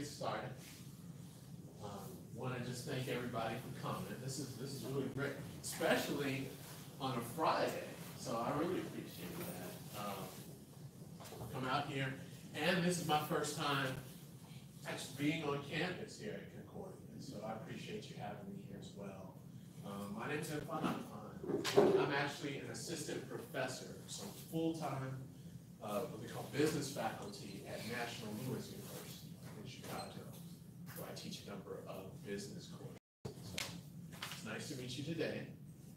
get started. Want to just thank everybody for coming. This is really great, especially on a Friday. So I really appreciate that. Come out here, and this is my first time actually being on campus here at Concordia. So I appreciate you having me here as well. My name is Mfon. I'm actually an assistant professor, so full-time what they call business faculty at National Louis University in Chicago, where I teach a number of business courses. So it's nice to meet you today.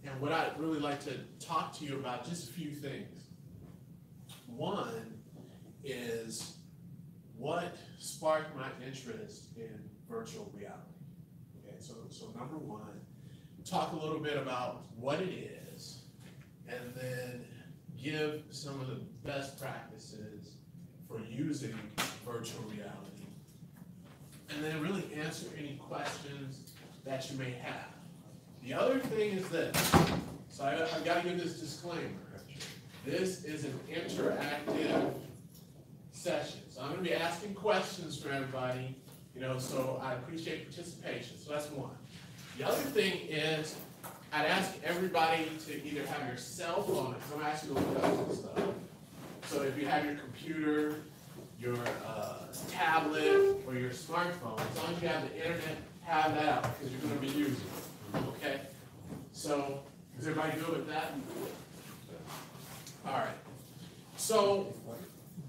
And what I'd really like to talk to you about, just a few things. One is what sparked my interest in virtual reality. Okay, so number one, talk a little bit about what it is, and then give some of the best practices for using virtual reality, and then really answer any questions that you may have. The other thing is this, so I've got to give this disclaimer. This is an interactive session, so I'm going to be asking questions for everybody, so I appreciate participation, so that's one. The other thing is, I'd ask everybody to either have your cell phone, because I'm asking you to look up some stuff. So if you have your computer, your tablet, or your smartphone, as long as you have the internet, have that out, because you're going to be using it, okay? So, is everybody good with that? All right. So,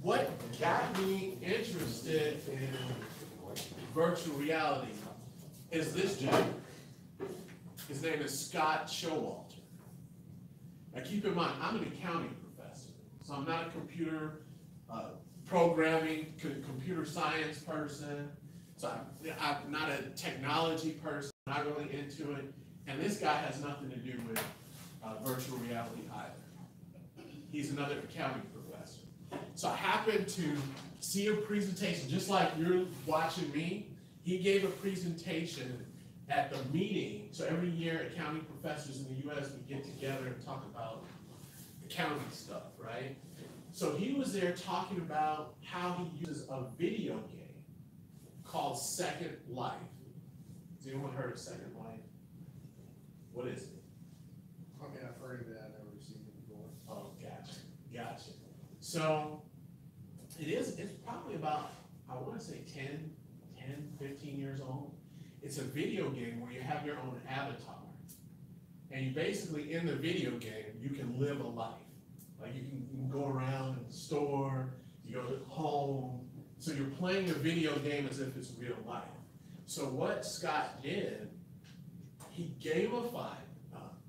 what got me interested in virtual reality is this gentleman. His name is Scott Showalter. Now keep in mind, I'm an accounting professor, so I'm not a computer programming, computer science person, so I'm not a technology person, not really into it, and this guy has nothing to do with virtual reality either. He's another accounting professor. So I happened to see a presentation, just like you're watching me. He gave a presentation at the meeting. So every year, accounting professors in the U.S., we get together and talk about accounting stuff, right? So he was there talking about how he uses a video game called Second Life. Has anyone heard of Second Life? What is it? I mean, I've heard of that. I've never seen it before. Oh, gotcha. So it's probably about, I want to say 10, 15 years old. It's a video game where you have your own avatar. And you basically, in the video game, you can live a life. Like you can go around in the store, you go home. So you're playing a video game as if it's real life. So what Scott did, he gamified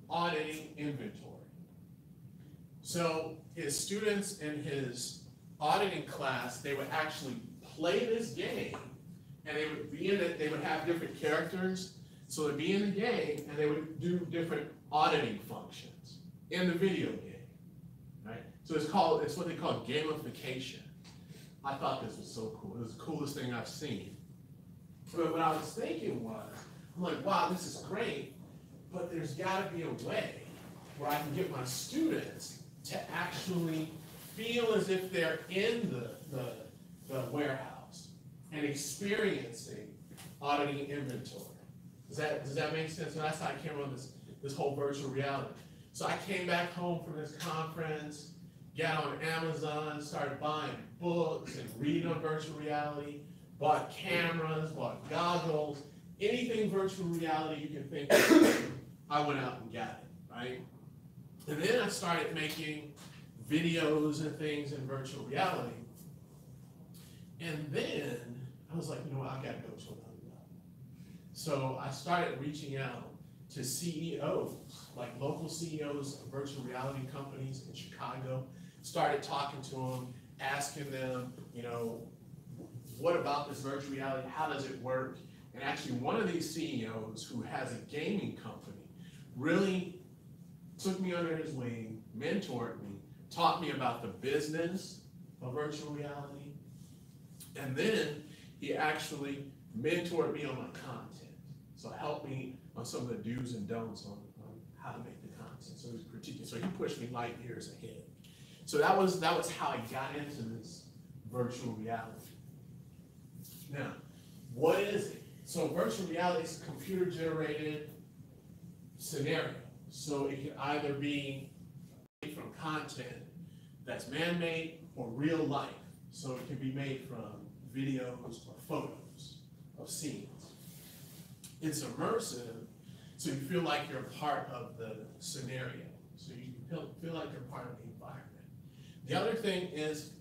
auditing inventory. So his students in his auditing class, they would actually play this game. And they would be in it, they would have different characters. So they'd be in the game and they would do different auditing functions in the video game. Right? So it's what they call gamification. I thought this was so cool. It was the coolest thing I've seen. But what I was thinking was, I'm like, wow, this is great, but there's gotta be a way where I can get my students to actually feel as if they're in the warehouse and experiencing auditing inventory. Does that make sense? So that's how I came on this whole virtual reality. So I came back home from this conference, got on Amazon, started buying books and reading on virtual reality, bought cameras, bought goggles, anything virtual reality you can think of, I went out and got it, right? And then I started making videos and things in virtual reality. And then I was like, I gotta go to another level. So I started reaching out to CEOs, like local CEOs of virtual reality companies in Chicago, started talking to them, asking them, what about this virtual reality? How does it work? And actually one of these CEOs who has a gaming company really took me under his wing, mentored me, taught me about the business of virtual reality, and then he actually mentored me on my content. So helped me on some of the do's and don'ts on how to make the content. So he pushed me light years ahead. So that was how I got into this virtual reality. Now, What is it? So virtual reality is a computer-generated scenario. So it can either be from content that's man-made or real life. So it can be made from videos or photos of scenes. It's immersive, so you feel like you're part of the scenario. So you feel like you're part of the environment. The other thing is,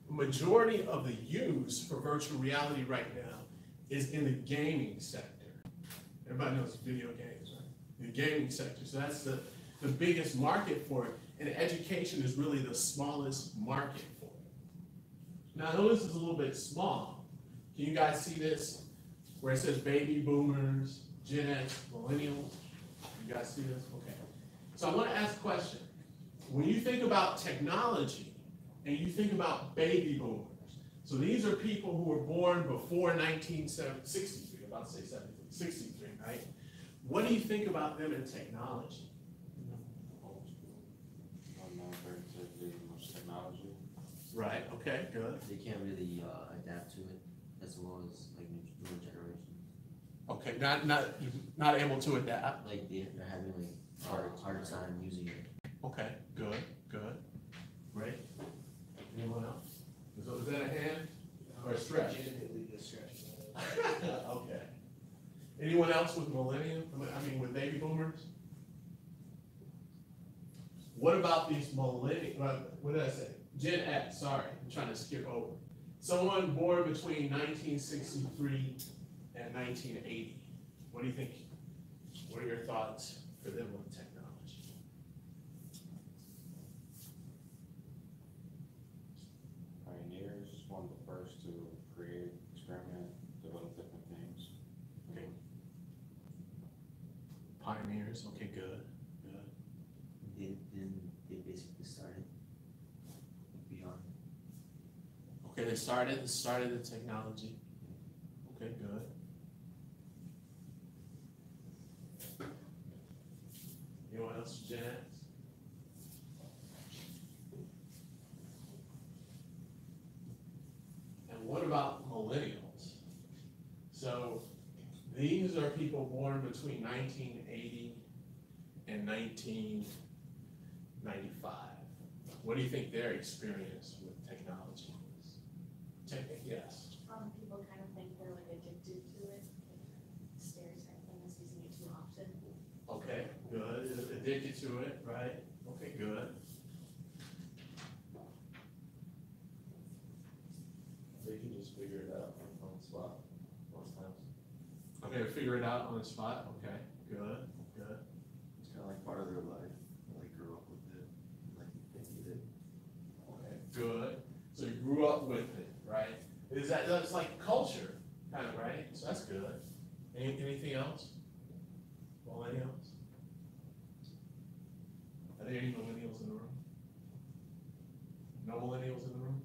the majority of the use for virtual reality right now is in the gaming sector. Everybody knows video games, right? The gaming sector, so that's the biggest market for it, and education is really the smallest market for it. Now, I know this is a little bit small. Can you guys see this, where it says baby boomers, Gen X, millennials? You guys see this? Okay. So I want to ask a question. When you think about technology, and you think about baby boomers, so these are people who were born before 1963, I'm about to say 73, 63, right? What do you think about them in technology? Much technology. Right, okay, good. They can't really adapt to it as well as like newer generations. Okay, not able to adapt. Like they're having like harder time using it. Okay, good, great. Anyone else? Is that a hand or a stretch? Legitimately a stretch. Okay. Anyone else with millennium? I mean, with baby boomers? What about these millennium? What did I say? Gen X. Sorry, I'm trying to skip over. Someone born between 1963 and 1980. What do you think? What are your thoughts for them with technology? Pioneers, one of the first to create, experiment, develop different things. Okay. Pioneers. Okay, good. They basically started beyond. Okay, they started the technology. Okay, good. Anyone else? Gen X? And what about millennials? So these are people born between 1980 and 1995. What do you think their experience with technology is? Yes. People kind of think they're like addicted to it, stereotype them as using it too often. Okay, good. Addicted to it, right? Okay, good. They can just figure it out on the spot most times. Okay, figure it out on the spot. Okay, good. It's kind of like part of their life. They grew up with it, like they need it. Okay, good. So you grew up with it, right? That's like culture, kind of, right? So that's good. Anything else? Millennials? Are there any millennials in the room? No millennials in the room?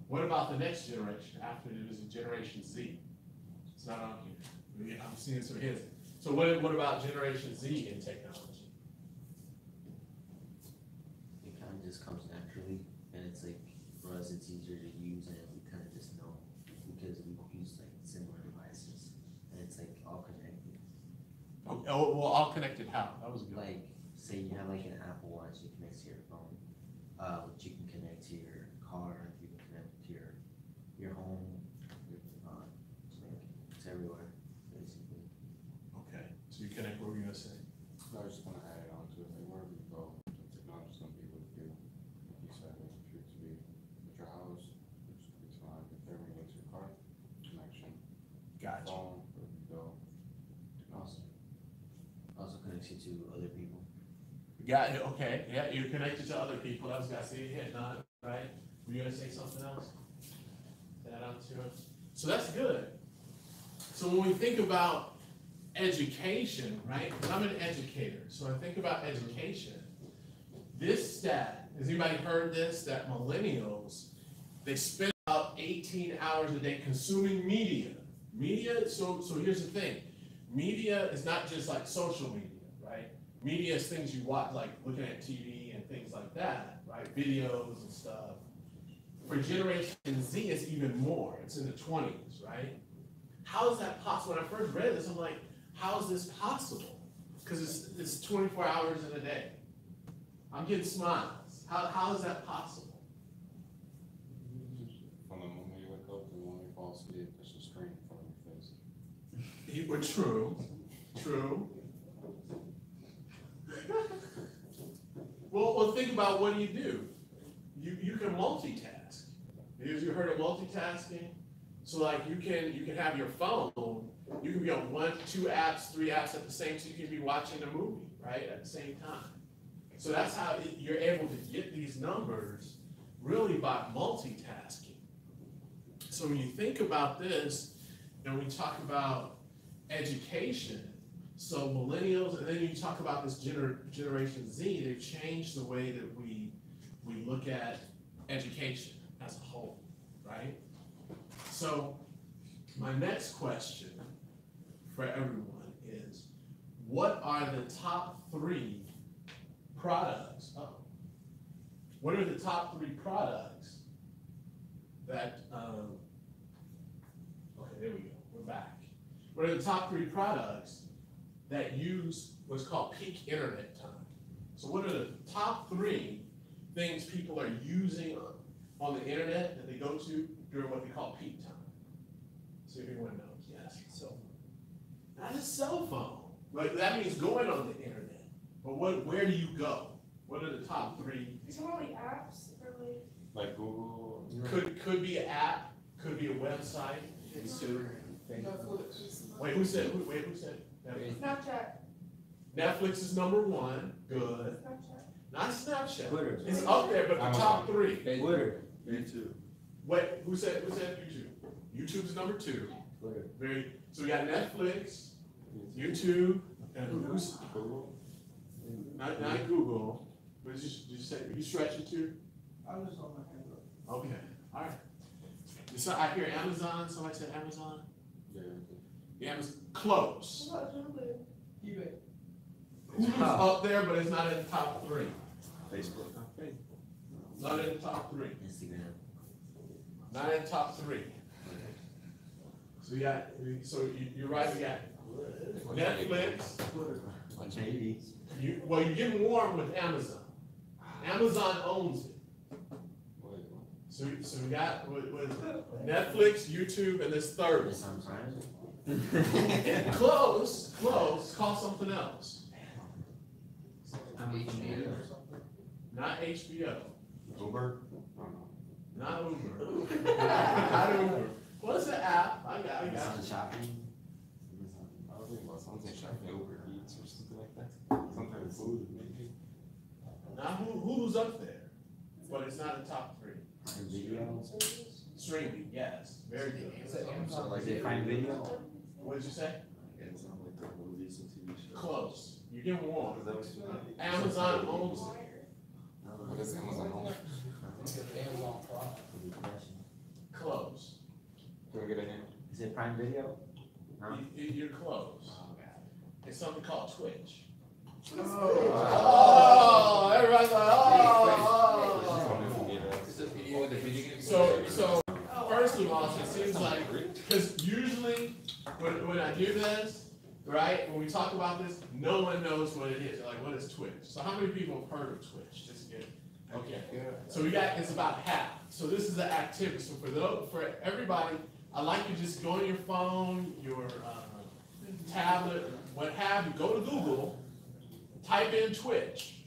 What about the next generation after it was Generation Z? It's not on here. I'm seeing some hints. So what about Generation Z in technology? It kind of just comes naturally, and it's like for us, it's easier to use, and we kind of just know because we use like similar devices, and it's like all connected. Okay, well, all connected how? That was good. Like, say you have like an Apple Watch, you connect to your phone, which you can connect to your car, you can connect to your home, it's everywhere, basically. Okay, so you connect, what were you gonna say? I was just gonna add on to it, like wherever you go, the technology's gonna be with you. Like you said, if you to be at your house, it's fine. If they're related to your car, connection, Gotcha. phone, wherever you go. Also connects you to other people. Got it, okay, yeah, you're connected to other people, I was gonna say, hit nod, right? Were you gonna say something else? Add on to it? So that's good. So when we think about education, right? 'Cause I'm an educator, so I think about education. This stat, has anybody heard this? That millennials, they spend about 18 hours a day consuming media. Media, so here's the thing. Media is not just like social media, right? Media is things you watch, like looking at TV and things like that, right? Videos and stuff. For Generation Z, it's even more. It's in the 20s, right? How is that possible? When I first read this, I'm like, how is this possible? Because it's 24 hours in a day. I'm getting smiles. How is that possible? From the moment you wake up to the moment you fall asleep, there's a screen in front of your face. But true. Well, think about what do. You can multitask. You heard of multitasking? So like you can have your phone, you can be on 1, 2 apps, 3 apps at the same time, so you can be watching a movie, right, at the same time. So that's how you're able to get these numbers really by multitasking. So when you think about this, and we talk about education, so millennials, and then you talk about this Generation Z, they've changed the way that we look at education as a whole, right? So my next question for everyone is, what are the top 3 products? What are the top 3 products that, okay, there we go, we're back. What are the top 3 products that use what's called peak internet time? So what are the top 3 things people are using on the internet that they go to during what they call peak time? See if anyone knows. Yes, cell phone. Not a cell phone. Like that means going on the internet. But where do you go? What are the top 3? Some of the apps are Like Google. Could be an app, could be a website. Netflix. Wait, who said? Netflix. Snapchat. Netflix is number 1. Good. Snapchat. Not Snapchat. Twitter. It's up there, but the top 3. Twitter. YouTube. Wait, who said YouTube? YouTube's number 2. Twitter. So we got Netflix, YouTube, and who's Google. not Google. What did you say? You stretch it too? I'm just on my Android. Okay, all right. So I hear Amazon. Somebody said Amazon. Yeah. Amazon close. What about Hulu? eBay. Hulu's up there, but it's not in the top 3. Facebook. Not in the top 3. Instagram. Not in the top 3. So you're right. We got Netflix. Maybe. You're getting warm with Amazon. Amazon owns it. So we got what is it? Netflix, YouTube, and this third. This on Prime. Close. Call something else. Not HBO. Uber. Not Uber. Not Uber. What's the app? I got Amazon you. shopping. I was thinking about something shopping, Uber Eats or something like that. Some kind of food, maybe. Now Hulu's up there, but it's not in top 3. Prime Video. Streaming, yes, very good. So like Is it Prime Video? What did you say? Amazon, like the movies and TV shows. Close. You're getting warm. Is that what you mean? Amazon owns it. What is Amazon own? Amazon Prime. Close. Can we get a hint? Is it Prime Video? No? You're close. It's something called Twitch. Oh. Everybody's like, oh. So first of all, it seems like, because usually when I do this, right, when we talk about this, no one knows what it is. They're like, what is Twitch? So how many people have heard of Twitch? Just get okay. So it's about half. So this is the activity. So for everybody, I'd like you to just go on your phone, your tablet, what have you, go to Google, type in Twitch.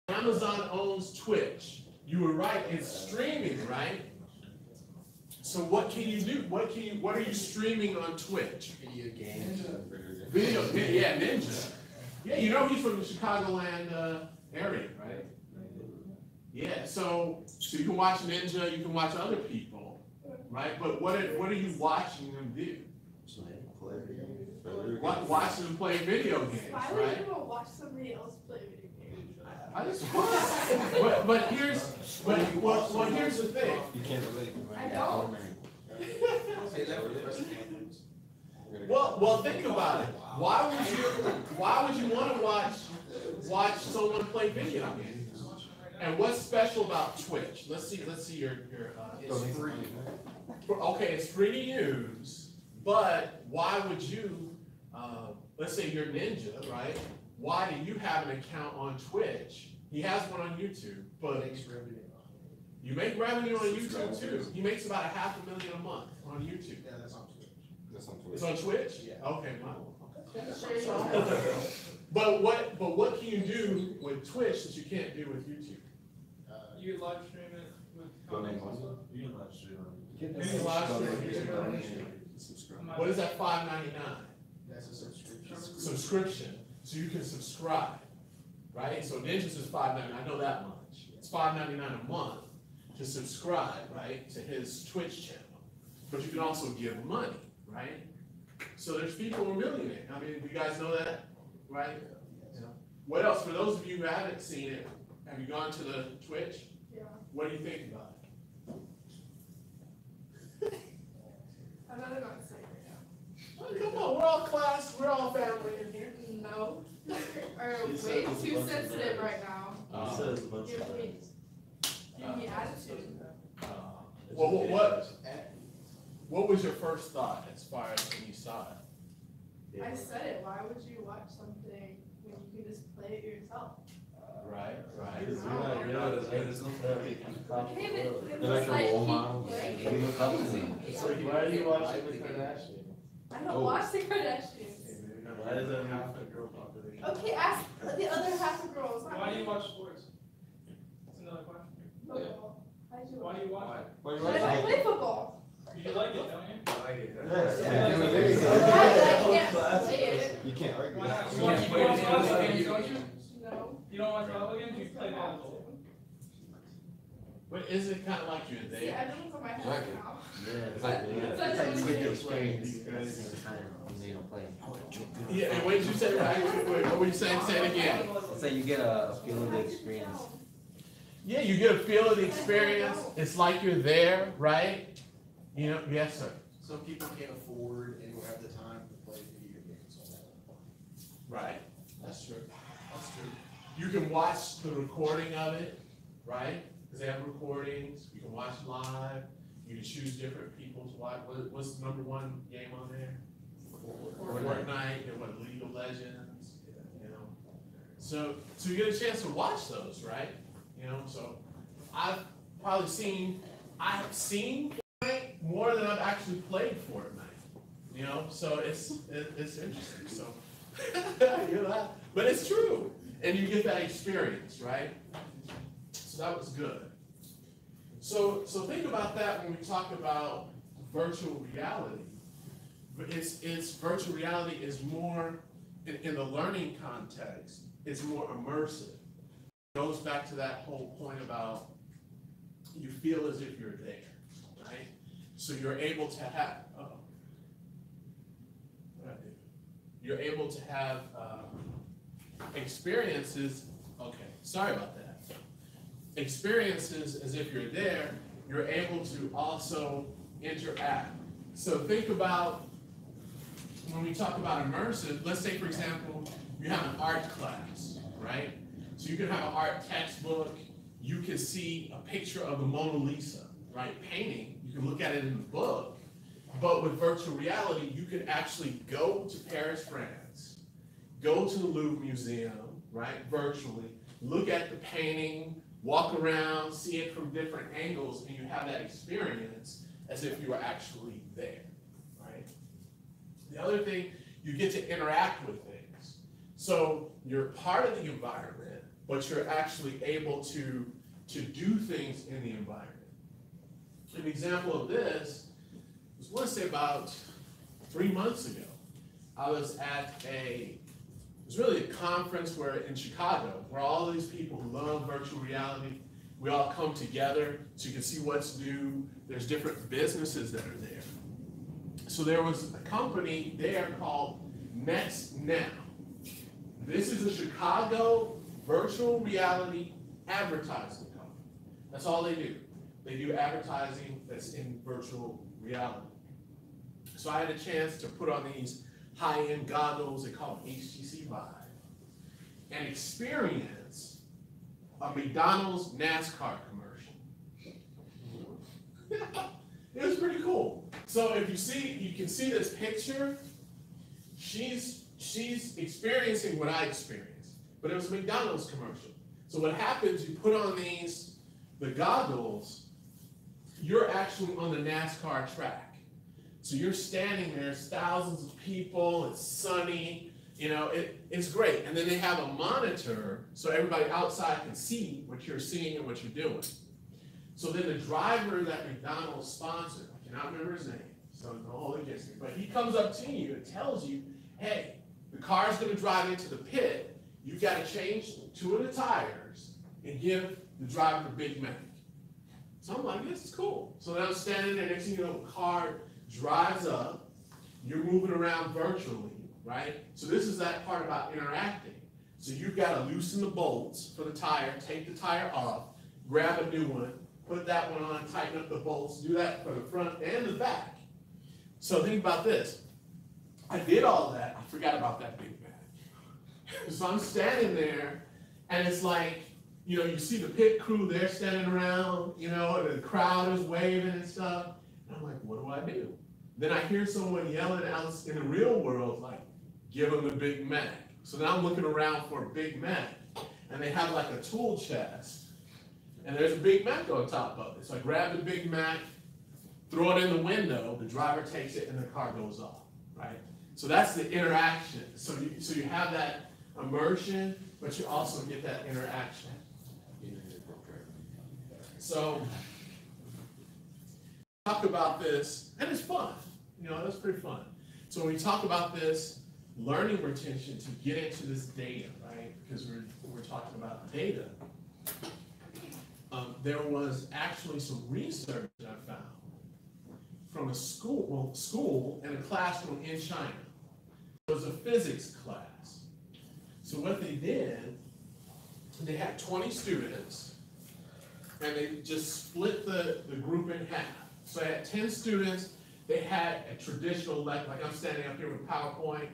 Amazon owns Twitch. You were right, it's streaming, right? So what can you do? What are you streaming on Twitch? Video games. Yeah, Ninja. Yeah, you know he's from the Chicagoland area, right? Yeah, so you can watch Ninja, you can watch other people, right? But what are you watching them do? Watching them play video games, Why would right? you watch somebody else play video games? I just but here's the thing. You can't relate. I don't. Well, think about it. Why would you want to watch someone play video games? And what's special about Twitch? Let's see your, it's free. Okay, it's free to use, but why would you, let's say you're Ninja, right? Why do you have an account on Twitch? He has one on YouTube, but you make revenue on YouTube too. He makes about $500,000 a month on YouTube. Yeah, that's on Twitch. That's on Twitch. It's on Twitch? Yeah. Okay, wow. But what can you do with Twitch that you can't do with YouTube? You live stream it with Donate comments and money. stuff. You can live stream on You can live stream. subscribe. What is that, $5.99? That's a subscription. Subscription, so you can subscribe, right? So Ninjas is $5.99, I know that much. It's $5.99 a month to subscribe, right, to his Twitch channel. But you can also give money, right? So there's people who are millionaires. I mean, you guys know that, right? Yeah. What else? For those of you who haven't seen it, have you gone to the Twitch? Yeah. What do you think about I'm not gonna say right now. it? Oh, come on, we're all class, we're all family in here. No. Are She way said it's a too bunch of sensitive nerds. right now. He says a bunch Give of me, things. give me attitude. Well, what was your first thought as far as when you saw it? I said it, why would you watch something when you can just play it yourself? Right, right. Because you're not as good as Okay, but They're like it's a like role keep model. playing They look up to them. It's like, why are you watching the Kardashians? I don't watch the Kardashians. Why is that half the girl population? Okay, ask the other half of girls. Why do you watch sports? That's another question. Football. Why do you Why do you watch it? Why you Why do I like play football? You like it, don't you? Yes. There you I can't play it. You can't argue Why that. not? You watch volleyball games, don't you? No. You don't watch volleyball games, you play volleyball. But is it kind of like you're See, there? I don't know if I have Like it it. now. Yeah, it's Like- like, it's like you get the experience at the time when they don't play. Yeah, and what did you say, right? Wait, what were you saying? Say it again. It's like you get a feel of the experience. Yeah, you get a feel of the experience. It's like you're there, right? You know, yes, sir. Some people can't afford and don't have the time to play video games on that. Right. That's true. That's true. You can watch the recording of it, right? Because they have recordings. You can watch live. You can choose different people to watch. What's the number one game on there? Fortnite and what, League of Legends, you know. So you get a chance to watch those, right? You know, so I have seen Fortnite more than I've actually played Fortnite. You know, so it's interesting. So you know, but it's true, and you get that experience, right? So that was good. So think about that when we talk about virtual reality. It's virtual reality is more in the learning context. It's more immersive. It goes back to that whole point about you feel as if you're there, right? So you're able to have. You're able to have experiences. Okay, sorry about that. Experiences as if you're there. You're able to also interact. So think about when we talk about immersive. Let's say, for example, you have an art class, right? So you can have an art textbook. You can see a picture of the Mona Lisa, right? Painting. You can look at it in the book. But with virtual reality, you can actually go to Paris, France, go to the Louvre Museum, right, virtually, look at the painting, walk around, see it from different angles, and you have that experience as if you were actually there, right? The other thing, you get to interact with things. So you're part of the environment, but you're actually able to do things in the environment. An example of this, I want to say about 3 months ago, I was at it was really a conference in Chicago, where all these people who love virtual reality, we all come together so you can see what's new. There's different businesses that are there. So there was a company there called Next Now. This is a Chicago virtual reality advertising company. That's all they do. They do advertising that's in virtual reality. So I had a chance to put on these high-end goggles, they call them HTC Vive, and experience a McDonald's NASCAR commercial. It was pretty cool. So if you see, you can see this picture, she's experiencing what I experienced, but it was a McDonald's commercial. So what happens, you put on the goggles, you're actually on the NASCAR track. So you're standing there, there's thousands of people, it's sunny, you know, it's great. And then they have a monitor so everybody outside can see what you're seeing and what you're doing. So then the driver that McDonald's sponsored, I cannot remember his name, so don't hold it against me, but he comes up to you and tells you, hey, the car's gonna drive into the pit, you've gotta change 2 of the tires and give the driver the Big Mac. So I'm like, this is cool. So then I'm standing there, next thing you know, the car drives up, you're moving around virtually, right? So this is that part about interacting. So you've gotta loosen the bolts for the tire, take the tire off, grab a new one, put that one on, tighten up the bolts, do that for the front and the back. So think about this. I did all that, I forgot about that Big Mac. So I'm standing there, and it's like, you know, you see the pit crew, they're standing around, you know, and the crowd is waving and stuff. And I'm like, what do I do? Then I hear someone yelling out in the real world, like, give them the Big Mac. So now I'm looking around for a Big Mac, and they have like a tool chest, and there's a Big Mac on top of it. So I grab the Big Mac, throw it in the window, the driver takes it, and the car goes off, right? So that's the interaction. So you have that immersion, but you also get that interaction. So talk about this, and it's fun. You know, that's pretty fun. So when we talk about this learning retention to get into this data, right? Because we're talking about data. There was actually some research that I found from a school and a classroom in China. It was a physics class. So what they did, they had 20 students, and they just split the group in half. So they had 10 students, they had a traditional, like I'm standing up here with PowerPoint,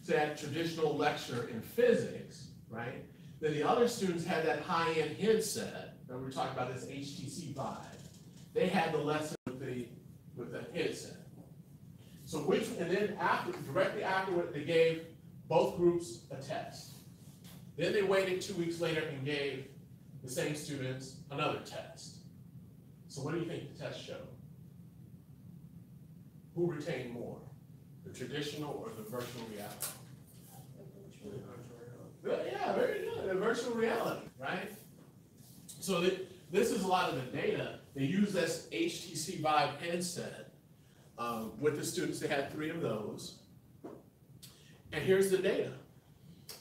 so they had a traditional lecture in physics, right? Then the other students had that high-end headset, that we were talking about, this HTC Vive. They had the lesson with the headset. So and then directly afterward, they gave both groups a test. Then they waited 2 weeks later and gave the same students another test. So what do you think the test showed? Who retained more, the traditional or the virtual reality? Yeah, very good, the virtual reality, right? So this is a lot of the data. They use this HTC Vive headset with the students. They had 3 of those. And here's the data.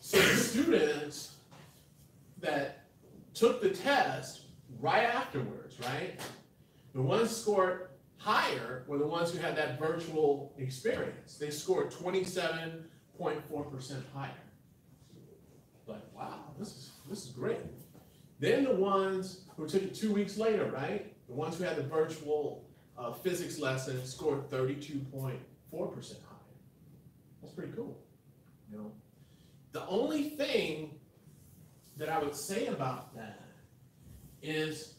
So the students that took the test right afterwards, right? The ones scored higher were the ones who had that virtual experience. They scored 27.4% higher. Like, wow, this is great. Then the ones who took it 2 weeks later, right? The ones who had the virtual physics lesson scored 32.4% higher. That's pretty cool, you know? The only thing that I would say about that is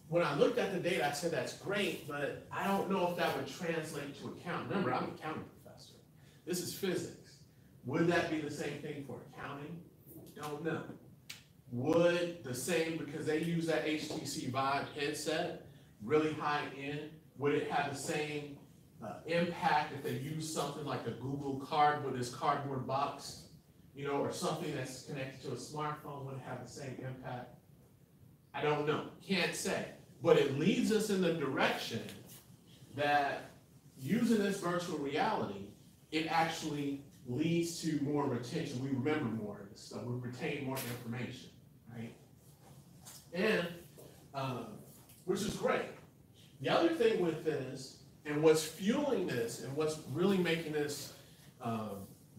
when I looked at the data, I said that's great, but I don't know if that would translate to accounting. Remember, I'm an accounting professor. This is physics. Would that be the same thing for accounting? Don't know. Would the same, because they use that HTC Vive headset, really high end, would it have the same impact if they use something like a Google card with this cardboard box, you know, or something that's connected to a smartphone, would it have the same impact? I don't know, can't say. But it leads us in the direction that using this virtual reality, it actually leads to more retention. We remember more of this stuff, we retain more information, right? And, which is great. The other thing with this, and what's fueling this, and what's really making this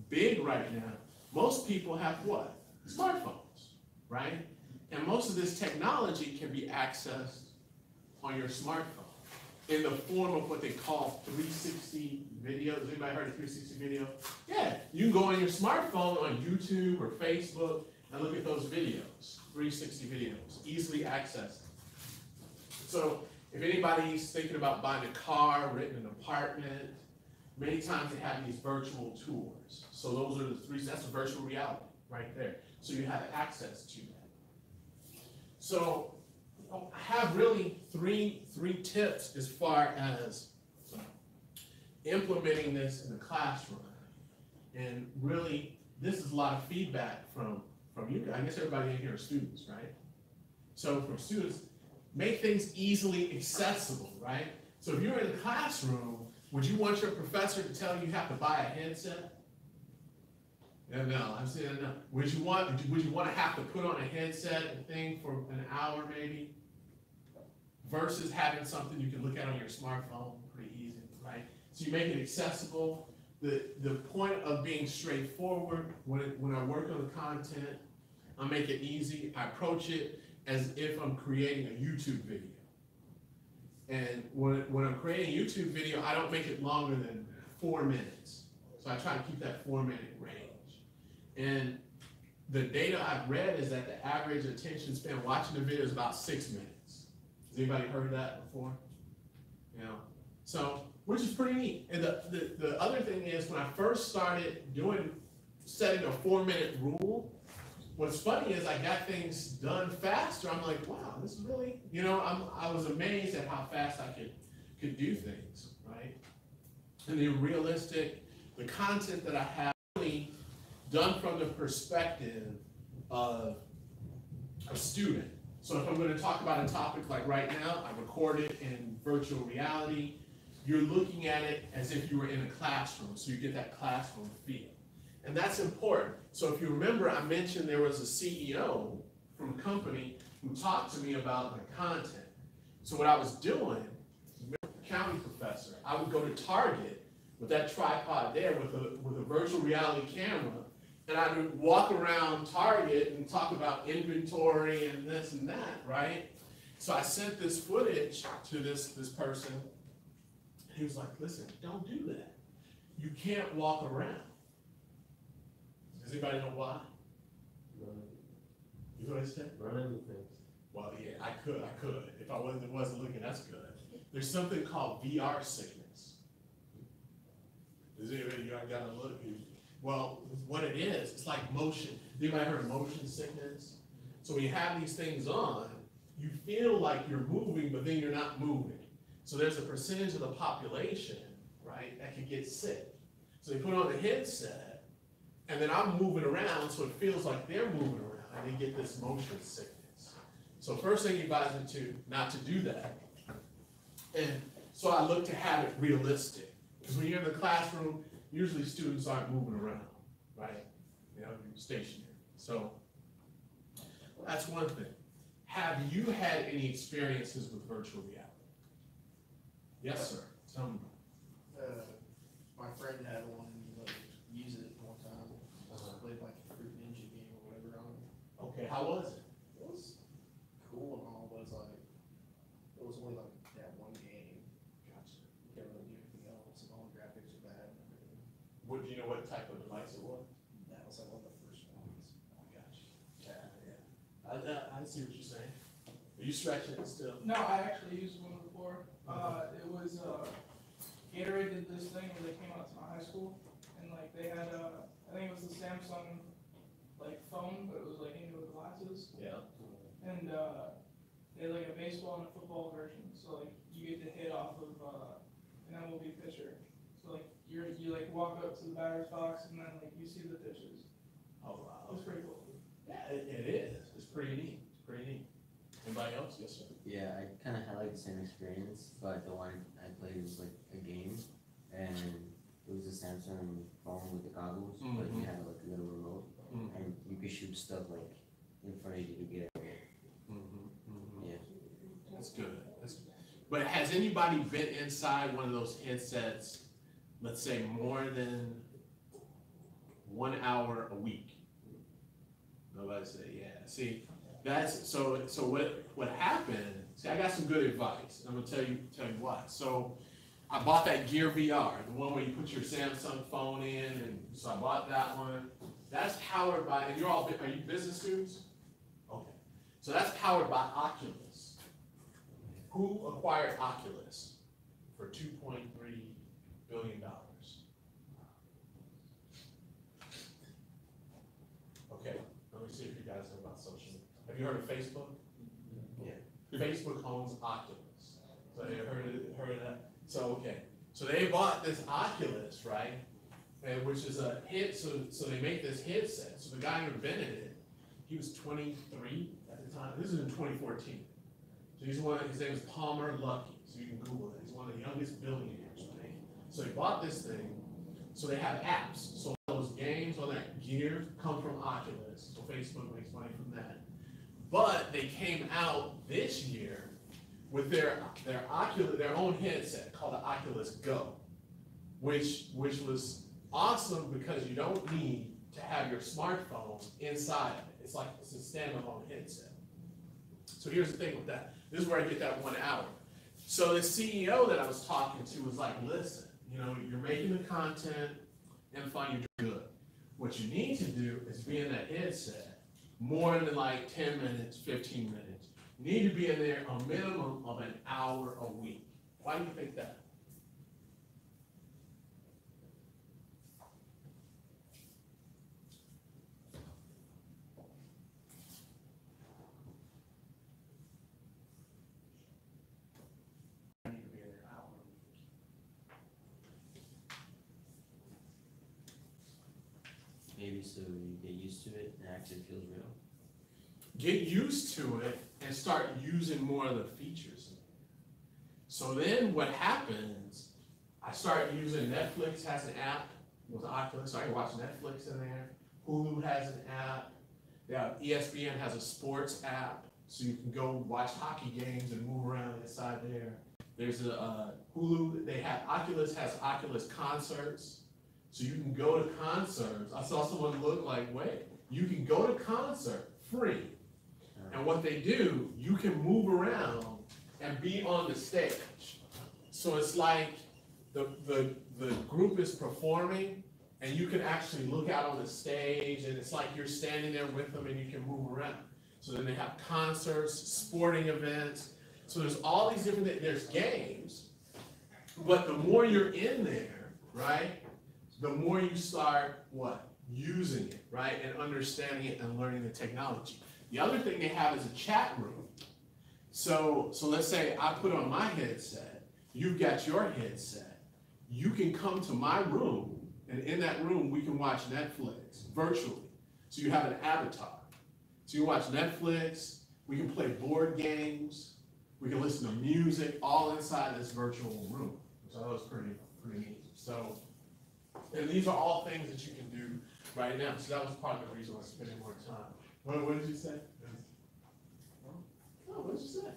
big right now, most people have what? Smartphones, right? And most of this technology can be accessed on your smartphone in the form of what they call 360 video. Has anybody heard of 360 video? Yeah, you can go on your smartphone on YouTube or Facebook and look at those videos, 360 videos, easily accessed. So if anybody's thinking about buying a car, renting an apartment, many times they have these virtual tours. So those are the three, that's a virtual reality right there. So you have access to that. So I have really three tips as far as implementing this in the classroom. And really, this is a lot of feedback from you guys. I guess everybody in here are students, right? So from students, make things easily accessible, right? So if you're in the classroom, would you want your professor to tell you have to buy a headset? No, I'm saying no. Would you want to have to put on a headset and thing for an hour maybe? Versus having something you can look at on your smartphone, pretty easy, right? So you make it accessible. The point of being straightforward, when I work on the content, I make it easy. I approach it as if I'm creating a YouTube video. And when I'm creating a YouTube video, I don't make it longer than 4 minutes. So I try to keep that 4-minute range. And the data I've read is that the average attention span watching the video is about 6 minutes. Has anybody heard that before? You know, so, which is pretty neat. And the other thing is, when I first started setting a 4-minute rule, what's funny is I got things done faster. I'm like, wow, this is really, you know, I was amazed at how fast I could do things, right? And the content that I have really done from the perspective of a student. So if I'm going to talk about a topic like right now, I record it in virtual reality. You're looking at it as if you were in a classroom, so you get that classroom feel. And that's important. So if you remember, I mentioned there was a CEO from a company who talked to me about my content. So what I was doing, county professor, I would go to Target with that tripod there with a virtual reality camera, and I would walk around Target and talk about inventory and this and that, right? So I sent this footage to this person. He was like, listen, don't do that. You can't walk around. Does anybody know why? You know what I said? Run into things. Well, yeah, I could. If I wasn't looking, that's good. There's something called VR sickness. Does anybody got to look? Well, what it is, it's like motion. Anybody heard of motion sickness? So when you have these things on, you feel like you're moving, but then you're not moving. So there's a percentage of the population, right, that can get sick. So they put on the headset, and then I'm moving around, so it feels like they're moving around, and they get this motion sickness. So first thing you advise them to not to do that. And so I look to have it realistic. Because when you're in the classroom, usually students aren't moving around, right? You know, you're stationary. So that's one thing. Have you had any experiences with virtual reality? Yes, sir. Tell me. My friend had one, use it one time, played like a fruit ninja game or whatever on it. Okay, how was it? It was cool and all, but it was only like that one game. Gotcha. You can't really do anything else, and all the graphics are bad and everything. Do you know what type of device it was? That was like one of the first ones. Gotcha. Yeah. I see what you're saying. Are you stretching it still? No, I actually used one before. It was, Gatorade did this thing where they came out to my high school, and like they had, I think it was the Samsung like phone, but it was like into the glasses. Yeah. And they had like a baseball and a football version, so like you get to hit off of an MLB pitcher. So like you like walk up to the batter's box and then like you see the pitches. Oh, wow. It was pretty cool. Yeah, it is. It's pretty neat. It's pretty neat. Anybody else? Yes, sir. Yeah, I kind of had like the same experience, but the one I played was like a game, and it was a Samsung phone with the goggles, but you had like a little remote, and you could shoot stuff like in front of you to get it. Yeah. That's good. But has anybody been inside one of those headsets, let's say more than 1 hour a week? Nobody say, yeah. See, that's so what happened, see, I got some good advice. I'm gonna tell you why. So I bought that Gear VR, the one where you put your Samsung phone in, and so I bought that one. That's powered by, and are you business students? Okay. So that's powered by Oculus. Who acquired Oculus for $2.3 billion? Okay, let me see if you guys know about social media. Have you heard of Facebook? Yeah. Facebook owns Oculus. So you heard of that? So, okay. So they bought this Oculus, right? And which is a hit, so they make this headset. So the guy who invented it, he was 23 at the time. This is in 2014. So his name is Palmer Luckey. So you can Google it. He's one of the youngest billionaires, right? So he bought this thing. So they have apps. So those games on that gear come from Oculus. So Facebook makes money from that. But they came out this year with their own headset called the Oculus Go, which was awesome because you don't need to have your smartphone inside of it. It's a standalone headset. So here's the thing with that. This is where I get that 1 hour. So the CEO that I was talking to was like, listen, you're making the content and fun, you're good. What you need to do is be in that headset more than like 10 minutes, 15 minutes. You need to be in there a minimum of an hour a week. Why do you think that? Maybe so you get used to it and it actually feels real. Get used to it and start using more of the features. So then what happens, I start using Netflix has an app with Oculus, so I can watch Netflix in there. Hulu has an app. ESPN has a sports app, so you can go watch hockey games and move around inside there. There's a Hulu, Oculus has Oculus concerts, so you can go to concerts. I saw someone look like, wait, you can go to concert free. And what they do, you can move around and be on the stage. So it's like the group is performing and you can actually look out on the stage and it's like you're standing there with them and you can move around. So then they have concerts, sporting events. So there's all these different, there's games, but the more you're in there, right, the more you start, using it, right, and understanding it and learning the technology. The other thing they have is a chat room. So let's say I put on my headset, you've got your headset. You can come to my room, and in that room we can watch Netflix virtually. So you have an avatar. So you watch Netflix, we can play board games, we can listen to music, all inside this virtual room. So that was pretty neat. So, and these are all things that you can do right now. So that was part of the reason I was spending more time. What did you say? Oh, what did you say?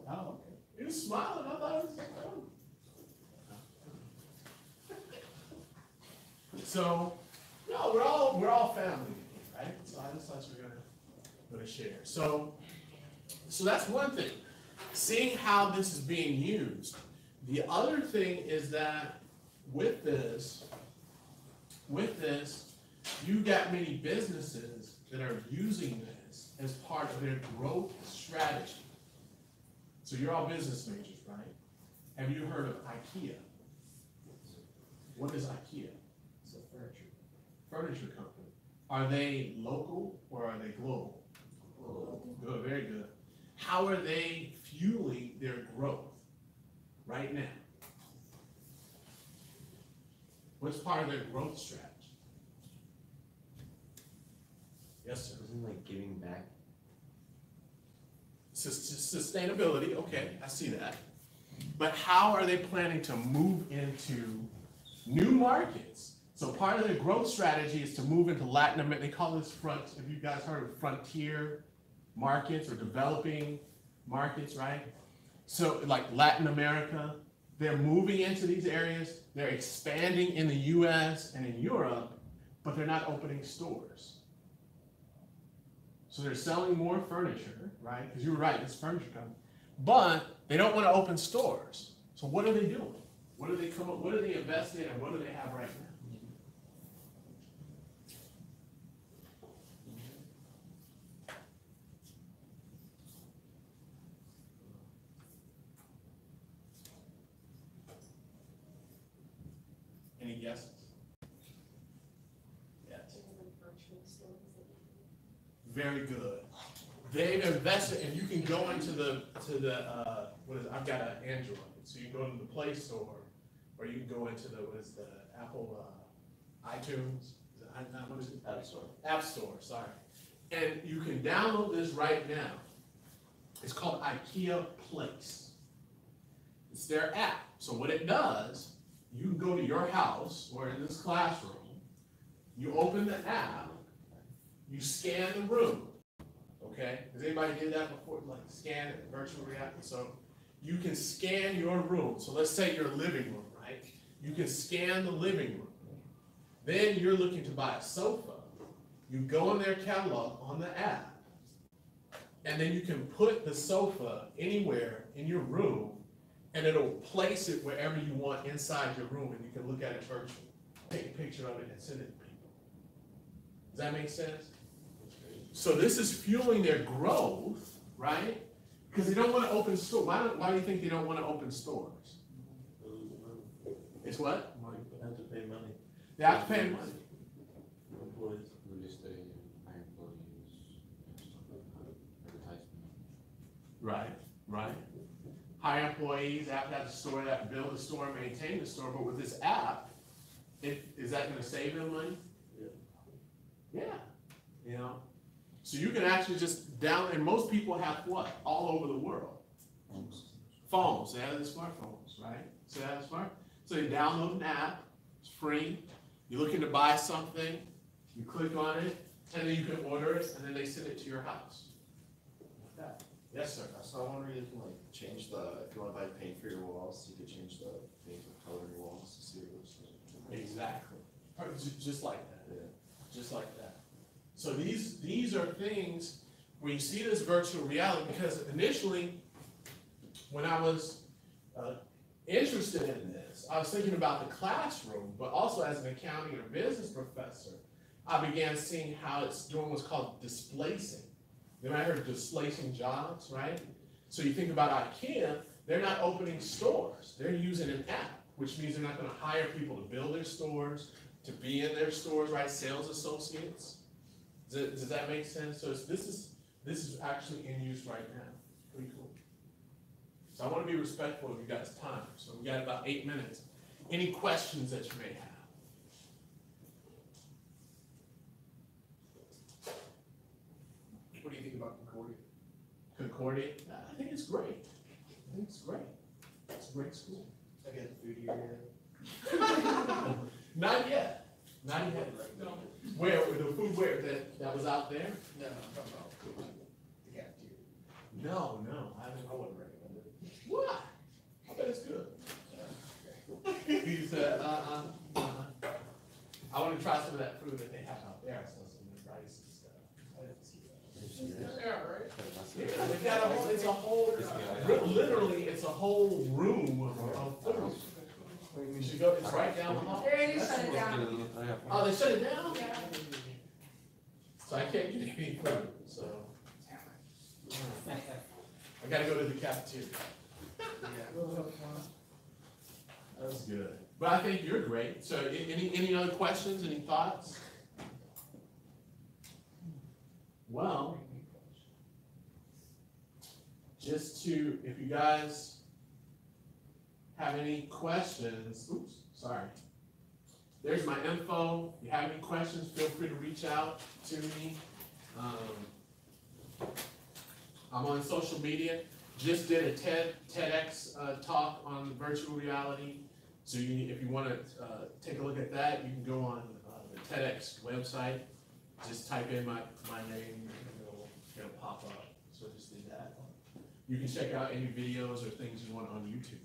Oh, okay. You were smiling. I thought it was So, no, we're all family, right? So I just thought we were gonna share. So that's one thing. Seeing how this is being used. The other thing is that with this, you've got many businesses that are using this as part of their growth strategy. So you're all business majors, right? Have you heard of IKEA? What is IKEA? It's a Furniture company. Are they local or are they global? Global. Good, very good. How are they fueling their growth right now? What's part of their growth strategy? Yes, sir. Isn't like giving back? Sustainability, okay, I see that. But how are they planning to move into new markets? So part of their growth strategy is to move into Latin America. They call this have you guys heard of frontier markets or developing markets, right? So like Latin America, they're moving into these areas. They're expanding in the US and in Europe, but they're not opening stores. So they're selling more furniture, right? Because you were right, it's furniture company. But they don't want to open stores. So what are they doing? What do they come up? What do they invest in, and what do they have right now? yeses? Yes. Do you have a virtual stores that you Very good. They've invested, and you can go into I've got an Android, so you can go to the Play Store, or you can go into the Apple iTunes, what is it? App Store. App Store, sorry. And you can download this right now. It's called IKEA Place. It's their app. So what it does, you can go to your house or in this classroom, you open the app, you scan the room. Okay? Has anybody did that before? Like scan it, virtual reality. So you can scan your room. So let's say your living room, right? You can scan the living room. Then you're looking to buy a sofa. You go in their catalog on the app, and then you can put the sofa anywhere in your room, and it'll place it wherever you want inside your room, and you can look at it virtually. Take a picture of it and send it to people. Does that make sense? So this is fueling their growth, right? Because they don't want to open stores. Why do you think they don't want to open stores? It's what? Money, they have to pay money. They have to pay money. Employees. We just hire employees and stuff like that, advertisement. Right, right. Hire employees, have to have the store, have to build the store, maintain the store, but with this app, is that gonna save them money? Yeah. Yeah, you know? So you can actually just and most people have what? All over the world. Phones, they have the smartphones, right? So they have a so you download an app, it's free, you're looking to buy something, you click on it, and then you can order it, and then they send it to your house. Like that. Yes, sir. So I wonder if you can like change if you wanna buy paint for your walls, you could change the paint color on your walls to see what it looks like. Exactly. Just like that. Yeah. Just like that. So these are things, when you see this virtual reality, because initially, when I was interested in this, I was thinking about the classroom, but also as an accounting or business professor, I began seeing how it's doing what's called displacing. You might have heard of displacing jobs, right? So you think about IKEA, they're not opening stores. They're using an app, which means they're not going to hire people to build their stores, to be in their stores, right? Sales associates. Does that make sense? So this is actually in use right now. Pretty cool. So I want to be respectful of you guys' time. So we got about 8 minutes. Any questions that you may have? What do you think about Concordia? Concordia? I think it's great. I think it's great. It's a great school. I got the food here yet? Not yet. Not yet. No. Where, the food where, that was out there? No, I'm talking about the cafeteria. No, I wouldn't recommend it. Why? I bet it's good. He said, I want to try some of that food that they have out there. I saw some of the rice and stuff. I didn't see that. Yeah, right? Yeah, they got literally, it's a whole room of food. You should go, it's right down the hall. They already shut it down. Oh, they shut it down? Yeah. So I can't get any food, so. I gotta go to the cafeteria. That's good. But I think you're great. So any other questions, any thoughts? Well, just to, if you guys have any questions, oops, sorry. There's my info. If you have any questions, feel free to reach out to me. I'm on social media. Just did a TEDx talk on virtual reality. So if you want to take a look at that, you can go on the TEDx website. Just type in my name and it'll pop up. So just do that. You can check out any videos or things you want on YouTube.